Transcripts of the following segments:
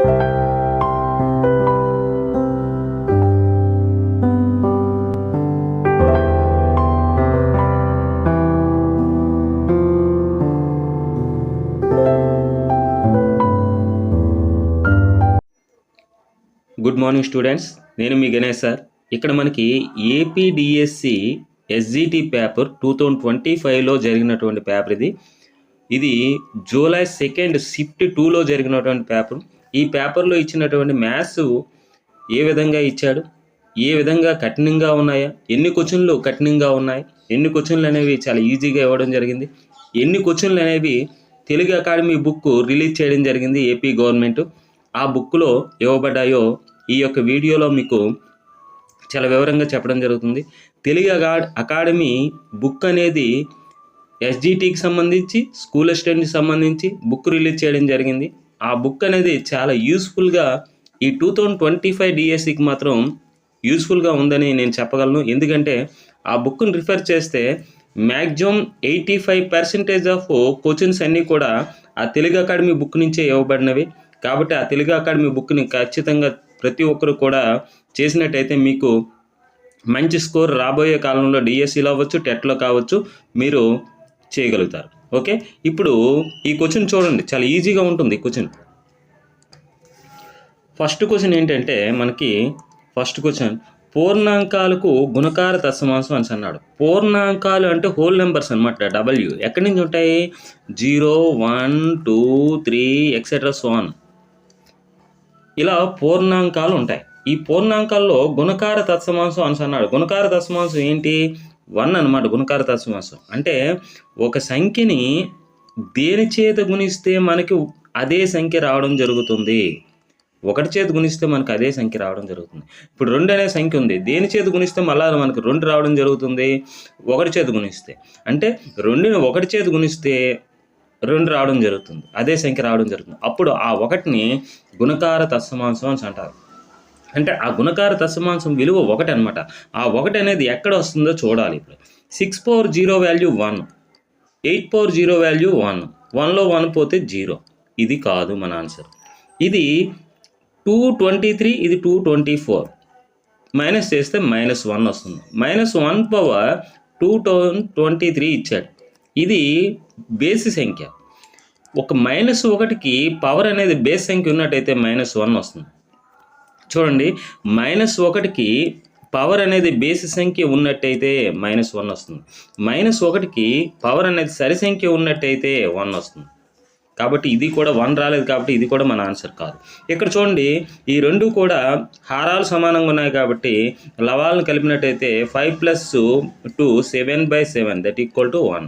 Good morning students, నేను మీ Ganesh sir. ఇక్కడ మనకి ఏపీడిఎస్సి ఎస్జిటి పేపర్ 2025లో జరిగినటువంటి పేపర్ ఇది జూలై 2 షిఫ్ట్ 2లో జరిగినటువంటి పేపర్. ఈ పేపర్లో ఇచ్చినటువంటి మ్యాథ్స్ ఏ విధంగా ఇచ్చాడు, ఏ విధంగా కఠినంగా ఉన్నాయా, ఎన్ని క్వశ్చన్లు కఠినంగా ఉన్నాయి, ఎన్ని క్వశ్చన్లు అనేవి చాలా ఈజీగా ఇవ్వడం జరిగింది, ఎన్ని క్వశ్చన్లు అనేవి తెలుగు అకాడమీ బుక్ రిలీజ్ చేయడం జరిగింది ఏపీ గవర్నమెంట్, ఆ బుక్లో ఇవ్వబడ్డాయో ఈ యొక్క వీడియోలో మీకు చాలా వివరంగా చెప్పడం జరుగుతుంది. తెలుగు అకాడమీ బుక్ అనేది ఎస్జిటికి సంబంధించి స్కూల్ అసిస్టెంట్కి సంబంధించి బుక్ రిలీజ్ చేయడం జరిగింది. ఆ బుక్ అనేది చాలా యూస్ఫుల్గా ఈ 2025 డిఎస్సికి మాత్రం యూస్ఫుల్గా ఉందని నేను చెప్పగలను. ఎందుకంటే ఆ బుక్ని రిఫర్ చేస్తే మ్యాక్సిమం 85% ఆఫ్ క్వశ్చన్స్ అన్నీ కూడా ఆ తెలుగు అకాడమీ బుక్ నుంచే ఇవ్వబడినవి. కాబట్టి ఆ తెలుగు అకాడమీ బుక్ని ఖచ్చితంగా ప్రతి ఒక్కరు కూడా చేసినట్టయితే మీకు మంచి స్కోర్ రాబోయే కాలంలో డిఎస్సిలో అవ్వచ్చు, టెట్లో కావచ్చు, మీరు చేయగలుగుతారు. ఓకే, ఇప్పుడు ఈ క్వశ్చన్ చూడండి, చాలా ఈజీగా ఉంటుంది క్వశ్చన్. ఫస్ట్ క్వశ్చన్ ఏంటంటే మనకి ఫస్ట్ క్వశ్చన్ పూర్ణాంకాలకు గుణకార తత్సమాంసం అని అన్నాడు. పూర్ణాంకాలు అంటే హోల్ నెంబర్స్ అనమాట. డబ్ల్యూ ఎక్కడి నుంచి ఉంటాయి? 0, 1, 2, 3 ఎక్సెట్రా సో ఆన్, ఇలా పూర్ణాంకాలు ఉంటాయి. ఈ పూర్ణాంకాల్లో గుణకార తత్సమాంసం అని అన్నాడు. గుణకార తత్సమాంసం ఏంటి? 1 అనమాట. గుణకార తత్సమాంసం అంటే ఒక సంఖ్యని దేని చేత గుణిస్తే మనకి అదే సంఖ్య రావడం జరుగుతుంది. 1 చేత గుణిస్తే మనకు అదే సంఖ్య రావడం జరుగుతుంది. ఇప్పుడు 2 అనే సంఖ్య ఉంది, దేని చేత గుణిస్తే మళ్ళీ మనకు 2 రావడం జరుగుతుంది? 1 చేత గుణిస్తే. అంటే 2ని 1 చేత గుణిస్తే 2 రావడం జరుగుతుంది, అదే సంఖ్య రావడం జరుగుతుంది. అప్పుడు ఆ 1ని గుణకార తత్సమాంసం అని అంటారు. అంటే ఆ గుణకార తత్సమాంసం విలువ 1 అనమాట. ఆ 1 అనేది ఎక్కడ వస్తుందో చూడాలి. ఇప్పుడు 6 పవర్ 0 వాల్యూ 1, 8 పవర్ 0 వాల్యూ 1, 1లో 1 పోతే 0. ఇది కాదు మన ఆన్సర్. ఇది 223, ఇది 224, మైనస్ చేస్తే -1 వస్తుంది. -1 పవర్ 223 ఇచ్చాడు. ఇది బేసి సంఖ్య. ఒక -1కి పవర్ అనేది బేస్ సంఖ్య ఉన్నట్టయితే -1 వస్తుంది. చూడండి, -1కి పవర్ అనేది బేసి సంఖ్య ఉన్నట్టయితే -1 వస్తుంది. -1కి పవర్ అనేది సరి సంఖ్య ఉన్నట్టయితే 1 వస్తుంది. కాబట్టి ఇది కూడా 1 రాలేదు, కాబట్టి ఇది కూడా మన ఆన్సర్ కాదు. ఇక్కడ చూడండి, ఈ రెండు కూడా హారాలు సమానంగా ఉన్నాయి కాబట్టి లవాలను కలిపినట్టయితే 5 + 2 7/7 దట్ ఈక్వల్ టు 1.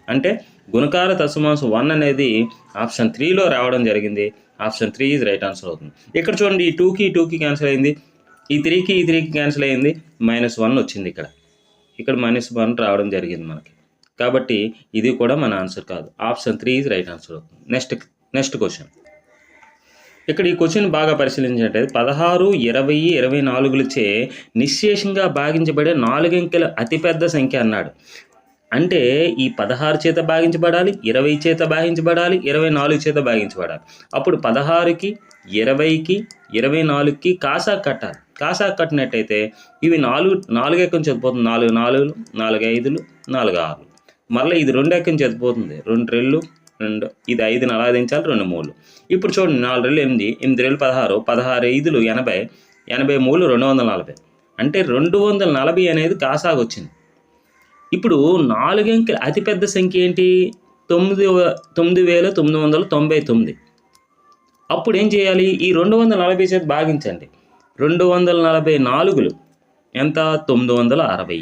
అంటే గుణకార తత్సమాంసం 1 అనేది ఆప్షన్ 3లో రావడం జరిగింది. ఆప్షన్ 3 ఈజ్ రైట్ ఆన్సర్ అవుతుంది. ఇక్కడ చూడండి, ఈ 2కి 2కి క్యాన్సిల్ అయింది, ఈ 3కి 3కి క్యాన్సిల్ అయింది, -1 వచ్చింది. ఇక్కడ -1 రావడం జరిగింది మనకి. కాబట్టి ఇది కూడా మన ఆన్సర్ కాదు. ఆప్షన్ 3 ఈజ్ రైట్ ఆన్సర్ అవుతుంది. Next question. ఇక్కడ ఈ క్వశ్చన్ బాగా పరిశీలించినట్టయితే 16, 20, 24లచే నిశ్శేషంగా భాగించబడే 4 అంకెల అతిపెద్ద సంఖ్య అన్నాడు. అంటే ఈ 16 చేత భాగించబడాలి, 20 చేత భాగించబడాలి, 24 చేత భాగించబడాలి. అప్పుడు 16కి, 20కి, 24కి కాసా కట్టాలి. కాసా కట్టినట్టయితే ఇవి 4 ఎక్కం చదిపోతుంది. 4 4లు, 4 5లు, 4 6లు. మళ్ళీ ఇది 2 ఎక్కం చదిపోతుంది. 2 2లు, 2, ఇది 5ని అలా దించాలి, 2 3లు. ఇప్పుడు చూడండి, 4 2 8, 8 2 16, 16 5లు 80, 80 3 240. అంటే 240 అనేది కాసాకు వచ్చింది. ఇప్పుడు 4 అంకెల అతిపెద్ద సంఖ్య ఏంటి? 9999. అప్పుడు ఏం చేయాలి? ఈ 240 చేత భాగించండి. 244లు ఎంత? 960.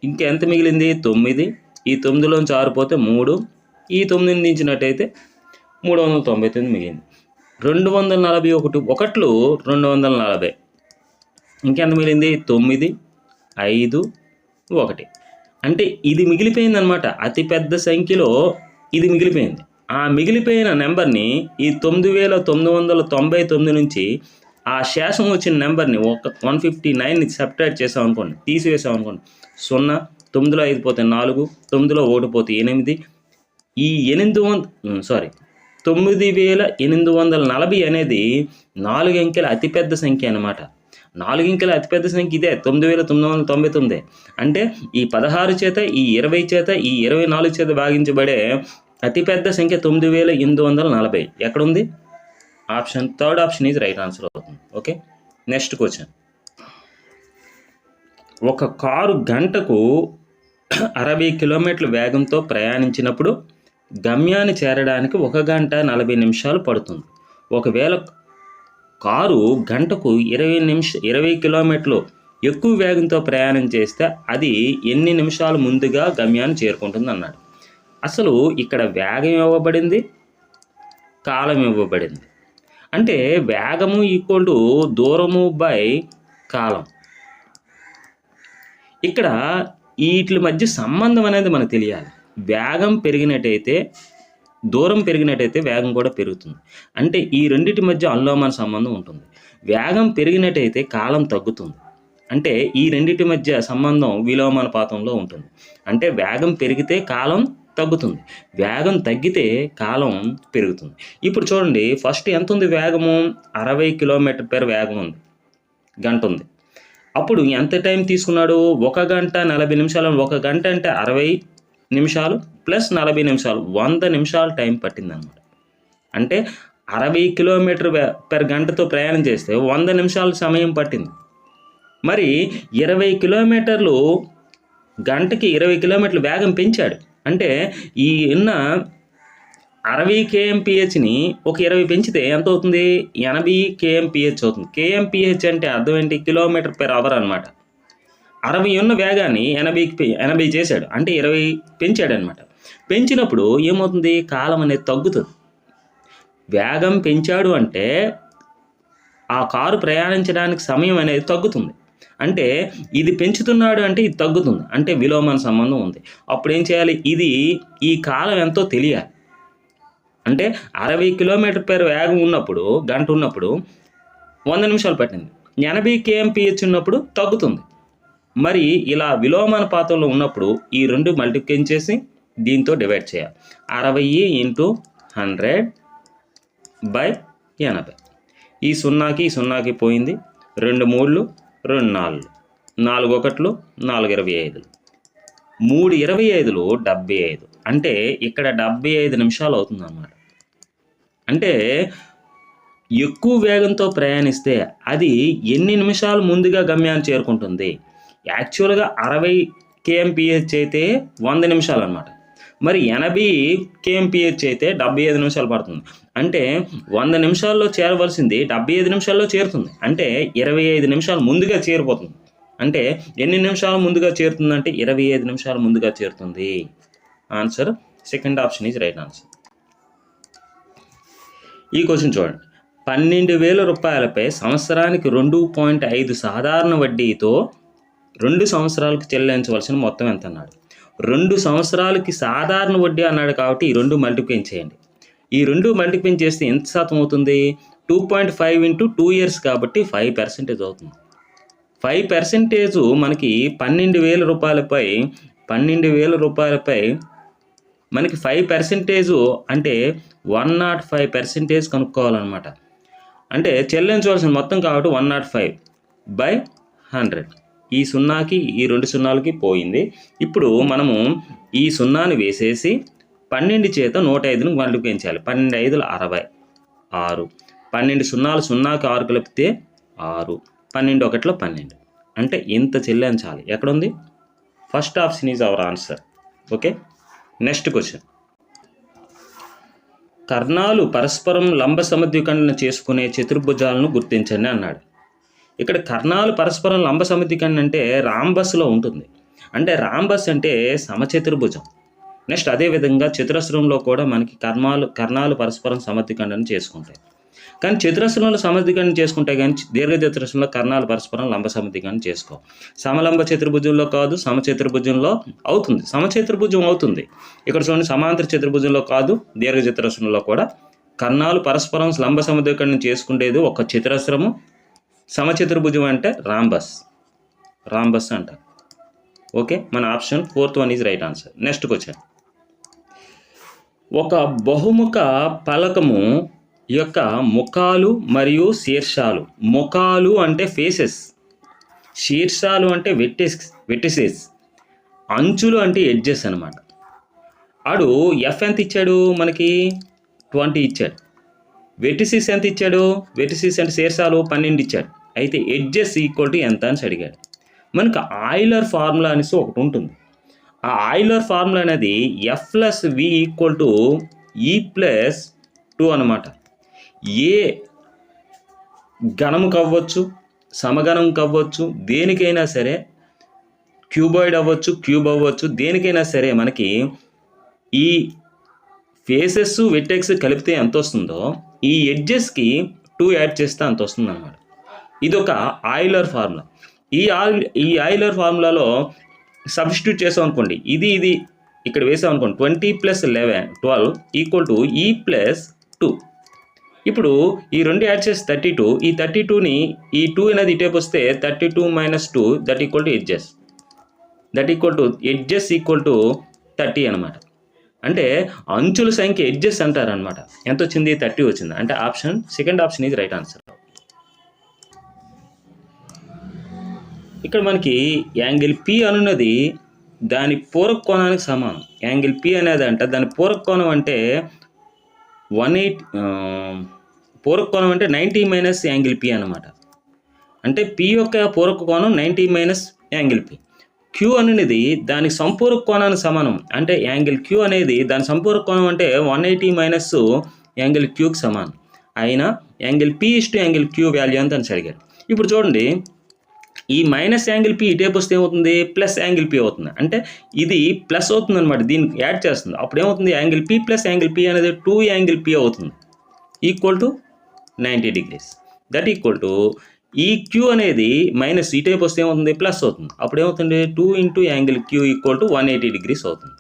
ఇంకెంత మిగిలింది? 9. ఈ 9లోంచి 6 పోతే 3, ఈ 9ని దించినట్టయితే 399 మిగిలింది. 241 ఒకట్లు 240. ఇంకెంత మిగిలింది? 9, 5, 1. అంటే ఇది మిగిలిపోయిందనమాట. అతిపెద్ద సంఖ్యలో ఇది మిగిలిపోయింది. ఆ మిగిలిపోయిన నెంబర్ని ఈ 9999 నుంచి ఆ శేషం వచ్చిన నెంబర్ని 159ని సబ్ట్రాక్ట్ చేసాం అనుకోండి, తీసివేసాం అనుకోండి. 0, 9లో 5 పోతే 4, 9లో 1 పోతే 8. ఈ 9840 అనేది 4 అంకెల అతిపెద్ద సంఖ్య అన్నమాట. 4 అంకెల అతిపెద్ద సంఖ్య ఇదే 9999. అంటే ఈ 16 చేత, ఈ 20 చేత, ఈ 24 చేత భాగించబడే అతిపెద్ద సంఖ్య 9840. ఎక్కడుంది? Third option is right answer అవుతుంది. Okay, next question. ఒక కారు గంటకు 60 కిలోమీటర్ల వేగంతో ప్రయాణించినప్పుడు గమ్యాన్ని చేరడానికి 1 గంట 40 నిమిషాలు పడుతుంది. ఒకవేళ కారు గంటకు 20 కిలోమీటర్లు ఎక్కువ వేగంతో ప్రయాణం చేస్తే అది ఎన్ని నిమిషాలు ముందుగా గమ్యాన్ని చేరుకుంటుంది అన్నాడు. అసలు ఇక్కడ వేగం ఇవ్వబడింది, కాలం ఇవ్వబడింది. అంటే వేగము ఈక్వల్ టు దూరము బై కాలం. ఇక్కడ వీటి మధ్య సంబంధం అనేది మనకు తెలియాలి. వేగం పెరిగినట్టయితే, దూరం పెరిగినట్టయితే వేగం కూడా పెరుగుతుంది. అంటే ఈ రెండింటి మధ్య అనులోమాన సంబంధం ఉంటుంది. వేగం పెరిగినట్టయితే కాలం తగ్గుతుంది. అంటే ఈ రెండింటి మధ్య సంబంధం విలోమానుపాతంలో ఉంటుంది. అంటే వేగం పెరిగితే కాలం తగ్గుతుంది, వేగం తగ్గితే కాలం పెరుగుతుంది. ఇప్పుడు చూడండి, ఫస్ట్ ఎంత ఉంది వేగము? 60 కిలోమీటర్ వేగం ఉంది, గంట ఉంది. అప్పుడు ఎంత టైం తీసుకున్నాడు? 1 గంట 40 నిమిషాలు. 1 గంట అంటే 60 నిమిషాలు ప్లస్ 40 నిమిషాలు, 100 నిమిషాలు టైం పట్టిందన్నమాట. అంటే 60 కిలోమీటర్ గంటతో ప్రయాణం చేస్తే 100 నిమిషాల సమయం పట్టింది. మరి 20 కిలోమీటర్లు గంటకి 20 కిలోమీటర్లు వేగం పెంచాడు. అంటే ఈ ఉన్న 60 kmpHని ఒక 20 పెంచితే ఎంత అవుతుంది? 80 kmpH అవుతుంది. kmpH అంటే అర్థం ఏంటి? కిలోమీటర్ పెర్ అవర్ అనమాట. 60 ఉన్న వేగాన్ని 80 చేశాడు, అంటే 20 పెంచాడు అనమాట. పెంచినప్పుడు ఏమవుతుంది? కాలం అనేది తగ్గుతుంది. వేగం పెంచాడు అంటే ఆ కారు ప్రయాణించడానికి సమయం అనేది తగ్గుతుంది. అంటే ఇది పెంచుతున్నాడు అంటే ఇది తగ్గుతుంది. అంటే విలోమాన సంబంధం ఉంది. అప్పుడు ఏం చేయాలి? ఈ కాలం ఎంతో తెలియాలి. అంటే 60 కిలోమీటర్ వేగం ఉన్నప్పుడు, గంట ఉన్నప్పుడు 100 నిమిషాలు పట్టింది. 80 kmpH ఉన్నప్పుడు తగ్గుతుంది. మరి ఇలా విలోమానుపాతంలో ఉన్నప్పుడు ఈ రెండు మల్టిప్లై చేసి దీంతో డివైడ్ చేయాలి. 60 × 100/80. ఈ 0కి పోయింది. 2 3లు 2 4లు, 4 1లు 4 25లు, 3 25లు 75. అంటే ఇక్కడ 75 నిమిషాలు అవుతుంది అన్నమాట. అంటే ఎక్కువ వేగంతో ప్రయాణిస్తే అది ఎన్ని నిమిషాలు ముందుగా గమ్యాన్ని చేరుకుంటుంది? యాక్చువల్గా 60 kmpH అయితే 100 నిమిషాలు అనమాట. మరి 80 kmpH అయితే 75 నిమిషాలు పడుతుంది. అంటే 100 నిమిషాల్లో చేరవలసింది 75 నిమిషాల్లో చేరుతుంది. అంటే 25 నిమిషాలు ముందుగా చేరిపోతుంది. అంటే ఎన్ని నిమిషాలు ముందుగా చేరుతుందంటే 25 నిమిషాలు ముందుగా చేరుతుంది. Answer second option is right answer. ఈ క్వశ్చన్ చూడండి. 12,000 రూపాయలపై సంవత్సరానికి 2.5 సాధారణ వడ్డీతో 2 సంవత్సరాలకు చెల్లించవలసిన మొత్తం ఎంత అన్నాడు. 2 సంవత్సరాలకి సాధారణ వడ్డీ అన్నాడు కాబట్టి ఈ 2 మల్టిప్లై చేయండి. ఈ 2 మల్టిప్లై చేస్తే ఎంత శాతం అవుతుంది? 2.5 × 2 years కాబట్టి 5% అవుతుంది. 5% మనకి 12,000 రూపాయలపై మనకి 5% అంటే 105% కనుక్కోవాలన్నమాట. అంటే చెల్లించవలసిన మొత్తం కాబట్టి 105/100. ఈ 0కి ఈ 2 సున్నాలకి పోయింది. ఇప్పుడు మనము ఈ 0ని వేసేసి 12 చేత 105ని మల్టిప్లై చేయాలి. 12 5లు 60, 6. 12 సున్నాలు 0కి 6 కలిపితే 6, 12 1లు 12. అంటే ఇంత చెల్లించాలి. ఎక్కడుంది? First option is our answer. Okay, next question. కర్ణాలు పరస్పరం లంబ సమద్విఖండన చేసుకునే చతుర్భుజాలను గుర్తించండి అన్నాడు. ఇక్కడ కర్ణాలు పరస్పరం లంబ సమద్విఖండన అంటే రాంబస్లో ఉంటుంది. అంటే రాంబస్ అంటే సమచతుర్భుజం. నెక్స్ట్ అదేవిధంగా చతురస్రంలో కూడా మనకి కర్ణాలు పరస్పరం సమద్విఖండన చేసుకుంటాయి. కానీ చతురస్రంలో సమద్విఖండన చేసుకుంటే కానీ దీర్ఘ చతురస్రంలో కర్ణాలు పరస్పరం లంబ సమద్విఖండన చేసుకో. సమలంబ చతుర్భుజంలో కాదు, సమచతుర్భుజంలో అవుతుంది. సమచతుర్భుజం అవుతుంది. ఇక్కడ చూడండి, సమాంతర చతుర్భుజంలో కాదు, దీర్ఘ చతురస్రంలో కూడా కర్ణాలు పరస్పరం లంబ సమద్విఖండన చేసుకునేది ఒక చతురస్రము. సమచతుర్భుజం అంటే రాంబస్ అంటారు. ఓకే, మన option 4th one is right answer. Next question. ఒక బహుముఖ పలకము యొక్క ముఖాలు మరియు శీర్షాలు. ముఖాలు అంటే ఫేసెస్, శీర్షాలు అంటే వెట్టిసెస్, అంచులు అంటే ఎడ్జెస్ అనమాట. ఆడు ఎఫ్ ఎంత ఇచ్చాడు మనకి? 20 ఇచ్చాడు. వెటిసిస్ ఎంత ఇచ్చాడు? వెటిసిస్ అంటే శీర్షాలు 12 ఇచ్చాడు. అయితే ఎడ్జెస్ ఈక్వల్ టు ఎంత అని అడిగాడు. మనకు ఆయిలర్ ఫార్ములా అనేసి ఒకటి ఉంటుంది. ఆ ఆయిలర్ ఫార్ములా అనేది F plus V equal to ఈ ప్లస్ 2 అనమాట. ఏ గణము కవ్వచ్చు, సమగణం కవ్వచ్చు, దేనికైనా సరే, క్యూబాయిడ్ అవ్వచ్చు, క్యూబ్ అవ్వచ్చు, దేనికైనా సరే మనకి ఈ ఫేసెస్ వెట్టెక్స్ కలిపితే ఎంత వస్తుందో ఈ ఎడ్జెస్కి 2 యాడ్ చేస్తే అంత వస్తుంది అనమాట. ఇది ఒక ఆయిలర్ ఫార్ములా. ఈ ఆయిలర్ ఫార్ములాలో సబ్స్టిట్యూట్ చేసాం అనుకోండి, ఇది ఇక్కడ వేసాం అనుకోండి, 20 + 11 12 ఈక్వల్ టు ఈ ప్లస్ 2. ఇప్పుడు ఈ 2 యాడ్ చేసి 32. ఈ 32ని ఈ 2 అనేది ఇటేపు వస్తే 32 - 2 that equal to edges. Edges equal to 30 అనమాట. అంటే అంచుల సంఖ్య ఎడ్జెస్ అంటారనమాట. ఎంత వచ్చింది? 30 వచ్చింది. అంటే second option is right answer. ఇక్కడ మనకి యాంగిల్ పి అనున్నది దాని పూరక కోణానికి సమానం. యాంగిల్ పి అనేది అంటే దాని పూరక కోణం అంటే 90 మైనస్ యాంగిల్ పి అనమాట. అంటే పి యొక్క పూరక కోణం 90 మైనస్ యాంగిల్ పి. క్యూ అనేది దాని సంపూరక కోణానికి సమానం. అంటే యాంగిల్ క్యూ అనేది దాని సంపూరక కోణం అంటే 180 మైనస్ యాంగిల్ క్యూకి సమానం. అయినా angle P is to angle queue value అంత అని అడిగాడు. ఇప్పుడు చూడండి, ఈ మైనస్ యాంగిల్ పి ఇటేపు వస్తే ఏమవుతుంది? ప్లస్ యాంగిల్ పి అవుతుంది. అంటే ఇది ప్లస్ అవుతుంది అనమాట, దీనికి యాడ్ చేస్తుంది. అప్పుడు ఏమవుతుంది? Angle P plus angle P అనేది 2 యాంగిల్ పి అవుతుంది, equal to 90 degrees. That equal to ఈ క్యూ అనేది మైనస్ ఇటేపు వస్తే ఏమవుతుంది? ప్లస్ అవుతుంది. అప్పుడు ఏమవుతుంది? 2 × angle Q equal to 180 degrees అవుతుంది.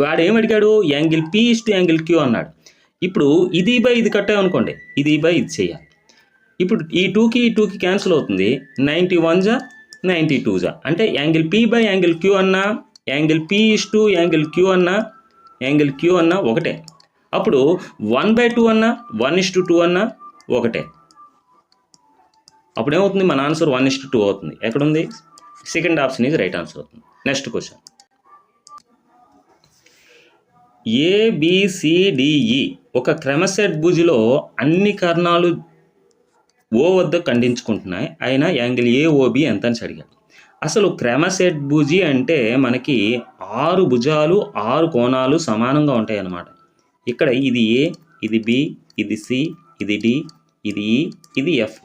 వాడు ఏమడిగాడు? Angle P is to angle Q అన్నాడు. ఇప్పుడు ఇది బై ఇది కట్టామనుకోండి, ఇది బై ఇది చేయాలి. ఇప్పుడు ఈ 2కి ఈ 2కి క్యాన్సిల్ అవుతుంది. 91 జా 92 జా. అంటే angle P by angle Q అన్నా, angle P is to angle Q అన్నా, యాంగిల్ క్యూ అన్నా ఒకటే. అప్పుడు 1/2 అన్నా 1:2 అన్నా ఒకటే. అప్పుడు ఏమవుతుంది? మన ఆన్సర్ 1:2 అవుతుంది. ఎక్కడుంది? Second option is right answer అవుతుంది. నెక్స్ట్ క్వశ్చన్, ABCDE ఒక క్రమషడ్భుజిలో అన్ని కర్ణాలు ఓ వద్ద ఖండించుకుంటున్నాయి. అయినా యాంగిల్ AOB ఎంత అని అడిగాడు. అసలు క్రమషడ్భుజి అంటే మనకి 6 భుజాలు 6 కోణాలు సమానంగా ఉంటాయి అన్నమాట. ఇక్కడ ఇది A, ఇది B, ఇది C, ఇది D, ఇది E, ఇది F.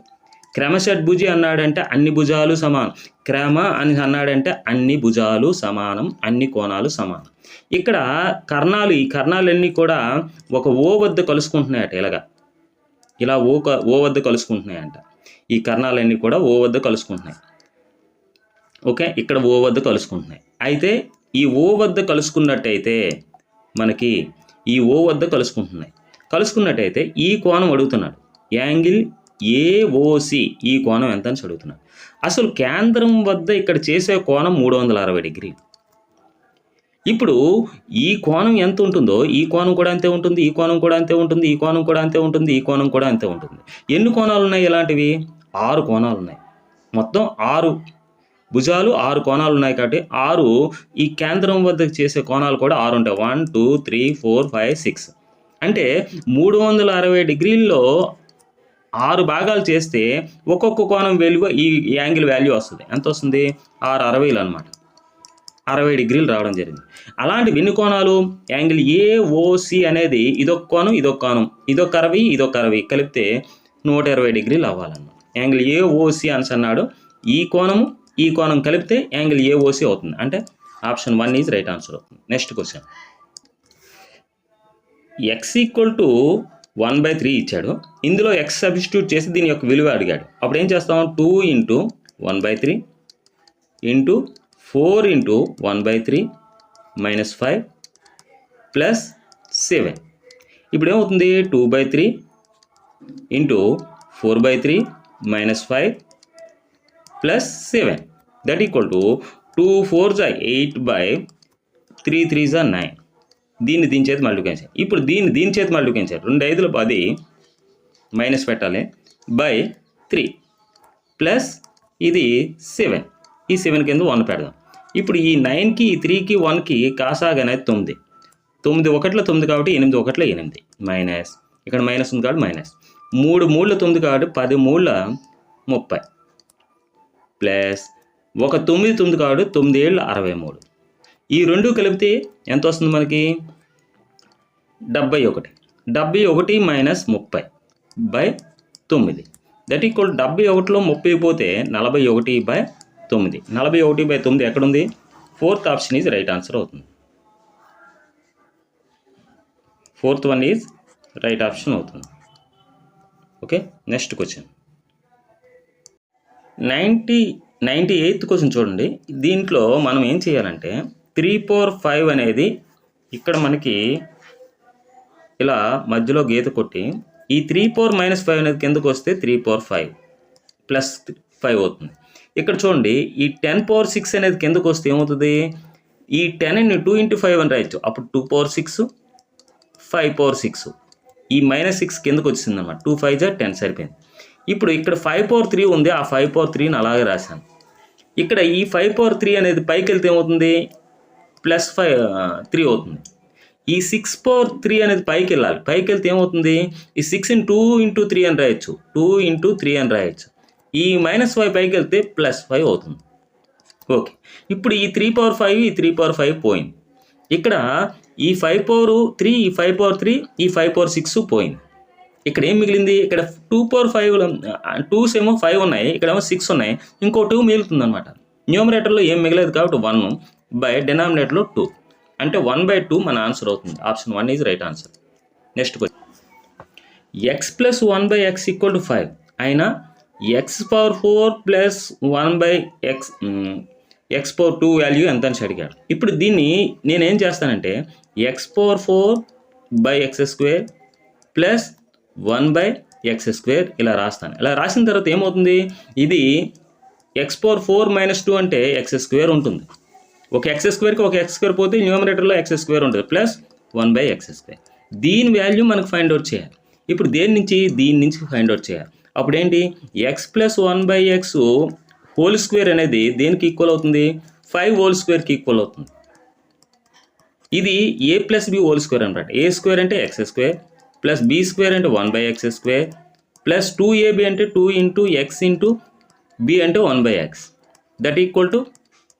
క్రమషడ్భుజి అన్నాడంటే అన్ని భుజాలు సమానం. క్రమ అని అన్నాడంటే అన్ని భుజాలు సమానం, అన్ని కోణాలు సమానం. ఇక్కడ కర్ణాలు, ఈ కర్ణాలన్నీ కూడా ఒక ఓ వద్ద కలుసుకుంటున్నాయట. ఇలా ఓ వద్ద కలుసుకుంటున్నాయంట. ఈ కర్ణాలన్నీ కూడా ఓ వద్ద కలుసుకుంటున్నాయి. ఓకే, ఇక్కడ ఓ వద్ద కలుసుకుంటున్నాయి. అయితే ఈ ఓ వద్ద కలుసుకున్నట్టయితే మనకి ఈ ఓ వద్ద కలుసుకున్నట్టయితే ఈ కోణం అడుగుతున్నాడు. యాంగిల్ AOC ఈ కోణం ఎంత అని అడుగుతున్నాడు. అసలు కేంద్రం వద్ద ఇక్కడ చేసే కోణం 360 డిగ్రీలు. ఇప్పుడు ఈ కోణం ఎంత ఉంటుందో ఈ కోణం కూడా అంతే ఉంటుంది, ఈ కోణం కూడా అంతే ఉంటుంది, ఈ కోణం కూడా అంతే ఉంటుంది, ఈ కోణం కూడా అంతే ఉంటుంది. ఎన్ని కోణాలు ఉన్నాయి? ఇలాంటివి 6 కోణాలు ఉన్నాయి. మొత్తం 6 భుజాలు 6 కోణాలు ఉన్నాయి. కాబట్టి 6 ఈ కేంద్రం వద్ద చేసే కోణాలు కూడా 6 ఉంటాయి. 1 2 3 4 5 6 అంటే 360 డిగ్రీల్లో 6 భాగాలు చేస్తే ఒక్కొక్క కోణం వెలుగు ఈ యాంగిల్ వాల్యూ వస్తుంది. ఎంత వస్తుంది? 660 అనమాట. 60 డిగ్రీలు రావడం జరిగింది. అలాంటి ఎన్ని కోణాలు? యాంగిల్ AOC అనేది ఇదొక కోణం, ఇదొక కోణం, ఇదొక 60, ఇదొక 60 కలిపితే 120 డిగ్రీలు అవ్వాలన్నమాట. యాంగిల్ AOC అని అన్నాడు. ఈ కోణం కలిపితే యాంగిల్ AOC అవుతుంది. అంటే ఆప్షన్ 1 ఈజ్ రైట్ ఆన్సర్ అవుతుంది. నెక్స్ట్ క్వశ్చన్, x = 1/3 ఇచ్చాడు. ఇందులో x సబ్స్టిట్యూట్ చేసి దీని యొక్క విలువ అడిగాడు. అప్పుడు ఏం చేస్తాం? 2 × 1/3 × 4 × 1/3 - 5 + 7. ఇప్పుడు ఏమవుతుంది? 2/3 × 4/3 - 5 + 7 దట్ ఈక్వల్ టు 2 4 8/3 3 9. దీన్ని దీని చేతి మల్టిప్లై చేయాలి. ఇప్పుడు దీని చేతి మల్టిప్లై చేయాలి. 2 5లు 10 మైనస్ పెట్టాలి బై 3 ప్లస్ ఇది 7. ఈ 7 కింద 1 పెడదాం. ఇప్పుడు ఈ 9కి 3కి 1కి కాసాగానే 9. 9 1లో 9 కాబట్టి 8 1లో 8 మైనస్ ఇక్కడ మైనస్ ఉంది కాబట్టి మైనస్ 3 3లో 9 కాబట్టి 10 3ల 30 ప్లస్ 1 9 9 కాబట్టి 9 7 63. ఈ రెండు కలిపితే ఎంత వస్తుంది మనకి 71. 71 మైనస్ 30 బై 9 దట్ ఈక్వల్ 71లో 30 పోతే 41 బై 9. 41 బై 9 ఎక్కడుంది? 4th option is right answer అవుతుంది. 4th one is right option అవుతుంది. Okay, next question 98th question చూడండి. దీంట్లో మనం ఏం చేయాలంటే 3/5 అనేది ఇక్కడ మనకి ఇలా మధ్యలో గీత కొట్టి ఈ 3/-5 అనేది కిందకు వస్తే 3/5 ప్లస్ 5 అవుతుంది. ఇక్కడ చూడండి ఈ 10/6 అనేది కిందకు వస్తే ఏమవుతుంది? ఈ 10ని 2 × 5 అని రాయొచ్చు. అప్పుడు 2/6 5/6 ఈ -6 కిందకు వచ్చింది అన్నమాట. 2 5 10 సరిపోయింది. ఇప్పుడు ఇక్కడ 5/3 ఉంది. ఆ 5/3ని అలాగే రాశాను. ఇక్కడ ఈ 5/3 అనేది పైకి వెళ్తే ఏమవుతుంది? +3 అవుతుంది. ఈ 6/3 అనేది పైకి వెళ్ళాలి. పైకి వెళ్తే ఏమవుతుంది? ఈ 6ని 2 × 3 అని రాయొచ్చు. 2 × 3 అని రాయొచ్చు. ఈ -5 పైకి వెళ్తే +5 అవుతుంది. ఓకే, ఇప్పుడు ఈ 3/5 ఈ 3/5 పోయింది. ఇక్కడ ఈ 5/3 ఈ 5/3 ఈ 5/6 పోయింది. ఇక్కడ ఏం మిగిలింది? ఇక్కడ 2/5 2s ఏమో 5 ఉన్నాయి, ఇక్కడేమో 6 ఉన్నాయి, ఇంకో 2 మిగులుతుంది అనమాట. న్యూమరేటర్లో ఏం మిగలేదు కాబట్టి 1 బై డినామినేటర్లో 2 అంటే 1/2 మన ఆన్సర్ అవుతుంది. Option 1 is right answer. Next question x + 1/x = 5 అయినా x/4 + 1/x x/2 వాల్యూ ఎంత అని అడిగాడు. ఇప్పుడు దీన్ని నేనేం చేస్తానంటే x/4/x² ప్లస్ 1/x² ఇలా రాస్తాను. ఇలా రాసిన తర్వాత ఏమవుతుంది? ఇది x/4 - 2 అంటే x² ఉంటుంది. ఒక x²కి ఒక x² పోతే న్యూమరేటర్లో x² ఉంటుంది ప్లస్ 1/x². దీని వాల్యూ మనకు ఫైండ్ అవుట్ చేయాలి. ఇప్పుడు దీని నుంచి ఫైండ్ అవుట్ చేయాలి. అప్పుడు ఏంటి? x + 1/x హోల్ స్క్వేర్ అనేది దేనికి ఈక్వల్ అవుతుంది? 5 హోల్ స్క్వేర్కి ఈక్వల్ అవుతుంది. ఇది a + b హోల్ స్క్వేర్ అనమాట. a² అంటే x² ప్లస్ b² అంటే 1/x² ప్లస్ 2ab అంటే 2 × x × b అంటే 1/x దట్ ఈక్వల్ టు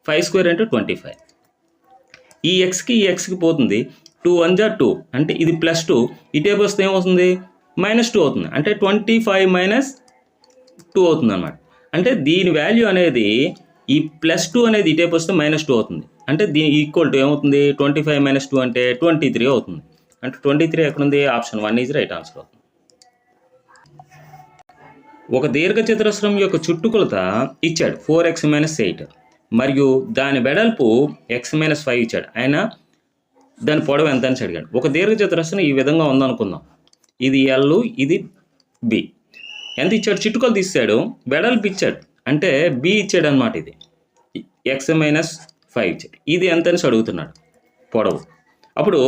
5² అంటే 25. ఈ xకి ఈ xకి పోతుంది. 2 1 = 2 అంటే ఇది +2 ఇటేపు వస్తే ఏమవుతుంది? -2 అవుతుంది. అంటే 25 - 2 అవుతుంది అనమాట. అంటే దీని వాల్యూ అనేది ఈ +2 అనేది ఇటేపు వస్తే -2 అవుతుంది. అంటే దీని ఈక్వల్ టు ఏమవుతుంది? 25 - 2 అంటే 23 అవుతుంది. అంటే 23 ఎక్కడుంది? ఆప్షన్ 1 ఈజ్ రైట్ ఆన్సర్ అవుతుంది. ఒక దీర్ఘచతురస్రం యొక్క చుట్టుకొలత ఇచ్చాడు 4x - 8 మరియు దాని వెడల్పు x - 5 ఇచ్చాడు. ఆయన దాని పొడవు ఎంత అని అడిగాడు. ఒక దీర్ఘచతురస్రం ఈ విధంగా ఉందనుకుందాం. ఇది L, ఇది B. ఎంత ఇచ్చాడు? చుట్టుకొలత ఇచ్చాడు, వెడల్పు ఇచ్చాడు, అంటే B ఇచ్చాడు అనమాట. ఇది x - 5 ఇచ్చాడు. ఇది ఎంత అని అడుగుతున్నాడు పొడవు. అప్పుడు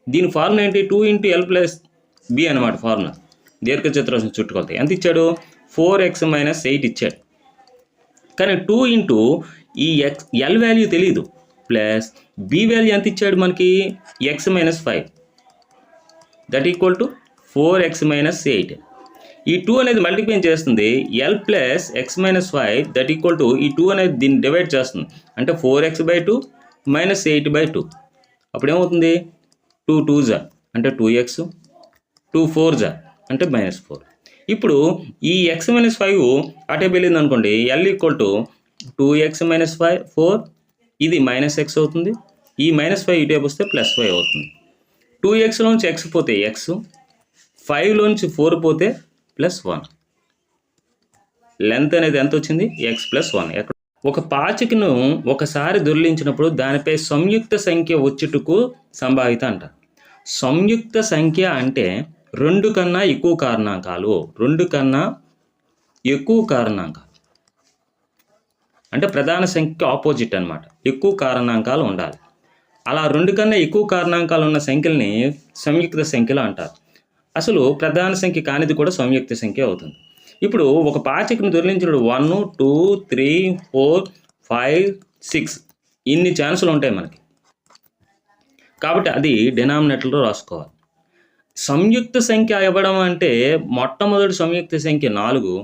దీని ఫార్ములా ఏంటి? 2 × L + B అనమాట ఫార్ములా. దీర్ఘచతురస్రం చుట్టుకొలత ఎంత ఇచ్చాడు? 4x - 8 ఇచ్చాడు. కానీ 2 × ఈ L వాల్యూ తెలియదు ప్లస్ B వాల్యూ ఎంత ఇచ్చాడు మనకి? x - 5 that equal to 4x - 8. ఈ 2 అనేది మల్టిప్లై చేస్తుంది L + x - 5 that equal to ఈ 2 అనేది దీన్ని డివైడ్ చేస్తుంది. అంటే 4x/2 - 8/2 అప్పుడు ఏమవుతుంది? 2 2s అంటే 2x, 2 4s అంటే -4. ఇప్పుడు ఈ x - 5 అటే వెళ్ళింది అనుకోండి. L = 2x - 4 ఇది -x అవుతుంది. ఈ -5 ఇటేపు వస్తే +5 అవుతుంది. 2xలోంచి x పోతే x, 5లోంచి 4 పోతే +1. లెంత్ అనేది ఎంత వచ్చింది? x + 1. ఒక పాచికను ఒకసారి దొర్లించినప్పుడు దానిపై సంయుక్త సంఖ్య వచ్చుటకు సంభావిత అంటారు. సంయుక్త సంఖ్య అంటే 2 కన్నా ఎక్కువ కారణాంకాలు. 2 కన్నా ఎక్కువ కారణాంకాలు అంటే ప్రధాన సంఖ్యకి ఆపోజిట్ అనమాట. ఎక్కువ కారణాంకాలు ఉండాలి. అలా 2 కన్నా ఎక్కువ కారణాంకాలు ఉన్న సంఖ్యల్ని సంయుక్త సంఖ్యలు అంటారు. అసలు ప్రధాన సంఖ్య కానిది కూడా సంయుక్త సంఖ్య అవుతుంది. ఇప్పుడు ఒక పాచికను దొర్లించినప్పుడు 1, 2, 3, 4, 5, 6 ఇన్ని ఛాన్సులు ఉంటాయి మనకి. కాబట్టి అది డినామినేటర్లో రాసుకోవాలి. సంయుక్త సంఖ్య ఇవ్వడం అంటే మొట్టమొదటి సంయుక్త సంఖ్య 4,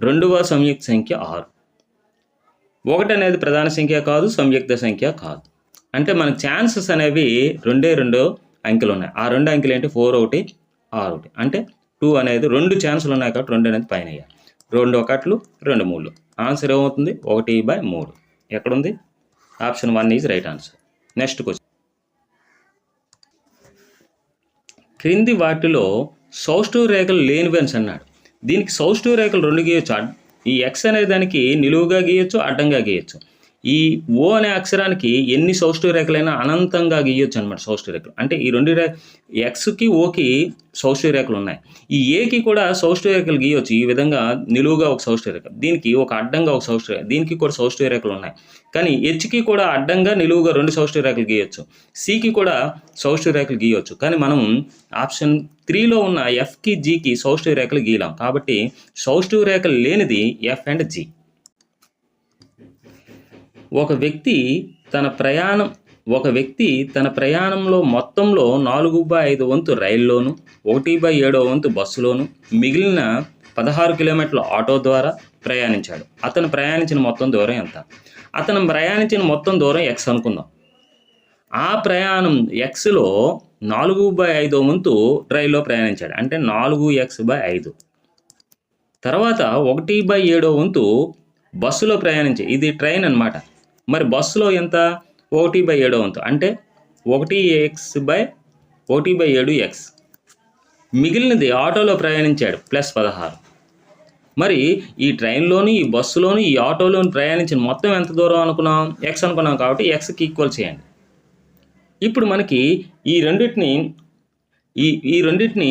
రెండవ సంయుక్త సంఖ్య 6. 1 అనేది ప్రధాన సంఖ్య కాదు, సంయుక్త సంఖ్య కాదు. అంటే మనకు ఛాన్సెస్ అనేవి 2 అంకెలు ఉన్నాయి. ఆ 2 అంకెలు ఏంటి? 4 1 6 1. అంటే 2 అనేది 2 ఛాన్సులు ఉన్నాయి కాబట్టి 2 అనేది పైన వేయాలి. 2 1 2 3. ఆన్సర్ ఏమవుతుంది? 1/3. ఎక్కడుంది? Option 1 is right answer. Next question. క్రింది వాటిలో సౌష్ఠవ రేఖలు లేనివి అని అన్నాడు. దీనికి సౌష్ఠవ రేఖలు 2 గీయొచ్చు. ఈ ఎక్స్ అనే దానికి నిలువుగా గీయొచ్చు, అడ్డంగా గీయొచ్చు. ఈ ఓ అనే అక్షరానికి ఎన్ని సౌష్ఠవ రేఖలైనా అనంతంగా గీయొచ్చు అనమాట. సౌష్ఠవ రేఖలు అంటే ఈ 2 ఎక్స్కి ఓకి సౌష్ఠవ రేఖలు ఉన్నాయి. ఈ ఏకి కూడా సౌష్ఠవ రేఖలు గీయొచ్చు. ఈ విధంగా నిలువుగా ఒక సౌష్ఠవ రేఖ, దీనికి ఒక అడ్డంగా ఒక సౌష్ఠవ రేఖ, దీనికి కూడా సౌష్ఠవ రేఖలు ఉన్నాయి. కానీ హెచ్కి కూడా అడ్డంగా నిలువుగా 2 సౌష్ఠవ రేఖలు గీయొచ్చు. సికి కూడా సౌష్ఠవ రేఖలు గీయొచ్చు. కానీ మనం ఆప్షన్ 3లో ఉన్న ఎఫ్కి జీకి సౌష్ఠవ రేఖలు గీయలేం. కాబట్టి సౌష్ఠవ రేఖలు లేనిది ఎఫ్ అండ్ జీ. ఒక వ్యక్తి తన ప్రయాణంలో మొత్తంలో 4/5 వంతు రైల్లోను, 1/7 వంతు బస్సులోను, మిగిలిన 16 కిలోమీటర్ల ఆటో ద్వారా ప్రయాణించాడు. అతను ప్రయాణించిన మొత్తం దూరం ఎంత? అతను ప్రయాణించిన మొత్తం దూరం ఎక్స్ అనుకుందాం. ఆ ప్రయాణం ఎక్స్లో 4/5 వంతు రైల్లో ప్రయాణించాడు. అంటే 4x/5. తర్వాత 1/7 వంతు బస్సులో ప్రయాణించాడు. ఇది ట్రైన్ అన్నమాట. మరి బస్సులో ఎంత? 1/7 వంతు. అంటే 1x/1/7x. మిగిలినది ఆటోలో ప్రయాణించాడు +16. మరి ఈ ట్రైన్లోని, ఈ బస్సులోని, ఈ ఆటోలోని ప్రయాణించిన మొత్తం ఎంత దూరం అనుకున్నాం? ఎక్స్ అనుకున్నాం. కాబట్టి ఎక్స్కి ఈక్వల్ చేయండి. ఇప్పుడు మనకి ఈ రెండింటిని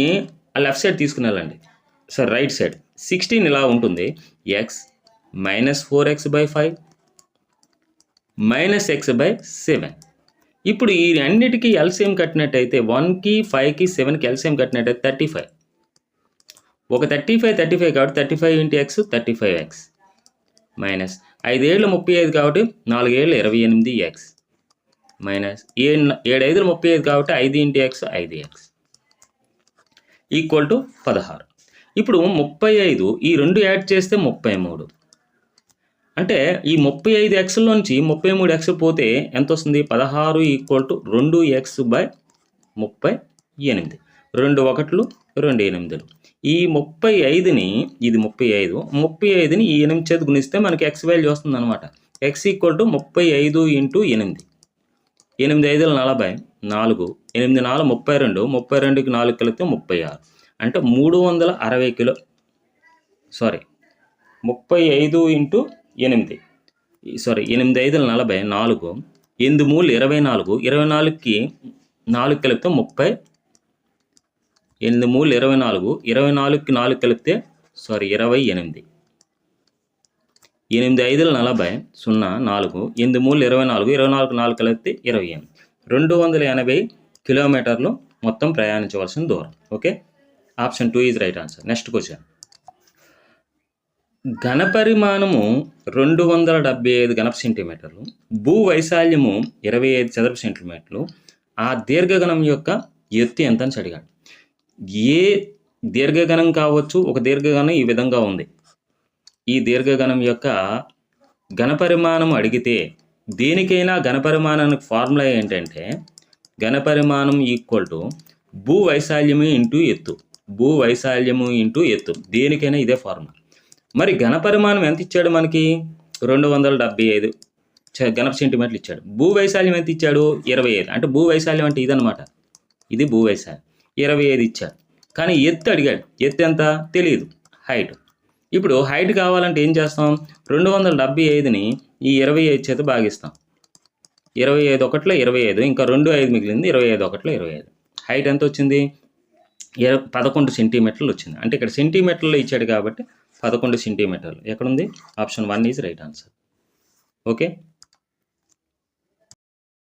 లెఫ్ట్ సైడ్ తీసుకుని వెళ్ళండి. సార్ రైట్ సైడ్ 16 ఇలా ఉంటుంది. X -4x/5 -x/7. ఇప్పుడు ఈ అన్నిటికీ ఎల్సిఎం కట్టినట్టయితే 1కి 5కి 7కి ఎల్సిఎం కట్టినట్టయితే 35. ఒక 35 కాబట్టి 35 × x 35x మైనస్ 5 ఏళ్ళు 35 కాబట్టి 4 ఏళ్ళు 28x మైనస్ 7 5 35 కాబట్టి 5 × x 5x ఈక్వల్ టు 16. ఇప్పుడు 35 ఈ 2 యాడ్ చేస్తే 33. అంటే ఈ 35xలోంచి 33x పోతే ఎంత వస్తుంది? 16 ఈక్వల్ టు 2x/38. 2 1 2 8. ఈ 35ని ఇది 35ని ఈ 8 చేత గుణిస్తే మనకి x వాల్యూ వస్తుంది అనమాట. x equal to 35 × 8. 8 5 40, 4 8 4 32, 32కి 4 కలిపితే 36. అంటే 360 కిలో 35 × 8 8 5 40, 4 8 3 24, 24కి 4 కలిపితే 30. 8 3 24, 24కి 4 కలిపితే 28. 8 5 40, 0 4 8 3 24, 24కి 4 కలిపితే 28. 280 కిలోమీటర్లు మొత్తం ప్రయాణించవలసిన దూరం. Okay, option 2 is right answer. Next question. ఘనపరిమాణము 275 ఘనపు సెంటీమీటర్లు, భూ వైశాల్యము 25 చదరపు సెంటీమీటర్లు. ఆ దీర్ఘగణం యొక్క ఎత్తు ఎంత అని అడిగాడు. ఏ దీర్ఘగణం కావచ్చు. ఒక దీర్ఘగణం ఈ విధంగా ఉంది. ఈ దీర్ఘగణం యొక్క ఘనపరిమాణం అడిగితే దేనికైనా ఘనపరిమాణానికి ఫార్ములా ఏంటంటే ఘనపరిమాణం ఈక్వల్ టు భూ వైశాల్యము ఇంటూ ఎత్తు. భూ వైశాల్యము ఇంటూ ఎత్తు. దేనికైనా ఇదే ఫార్ములా. మరి ఘనపరిమాణం ఎంత ఇచ్చాడు మనకి? 275 ఘనపు సెంటీమీటర్లు ఇచ్చాడు. భూ వైశాల్యం ఎంత ఇచ్చాడు? 25. అంటే భూ వైశాల్యం అంటే ఇదనమాట. ఇది భూ వైశాల్యం 25 ఇచ్చాడు. కానీ ఎత్తు అడిగాడు. ఎత్తు ఎంత తెలియదు. హైట్. ఇప్పుడు హైట్ కావాలంటే ఏం చేస్తాం? 275ని ఈ 25 చేత భాగిస్తాం. 25 1 25, ఇంకా 2 5 మిగిలింది. 25 1 25. హైట్ ఎంత వచ్చింది? 11 సెంటీమీటర్లు వచ్చింది. అంటే ఇక్కడ సెంటీమీటర్లో ఇచ్చాడు కాబట్టి 11 సెంటీమీటర్లు. ఎక్కడుంది? Option 1 is right answer. Okay.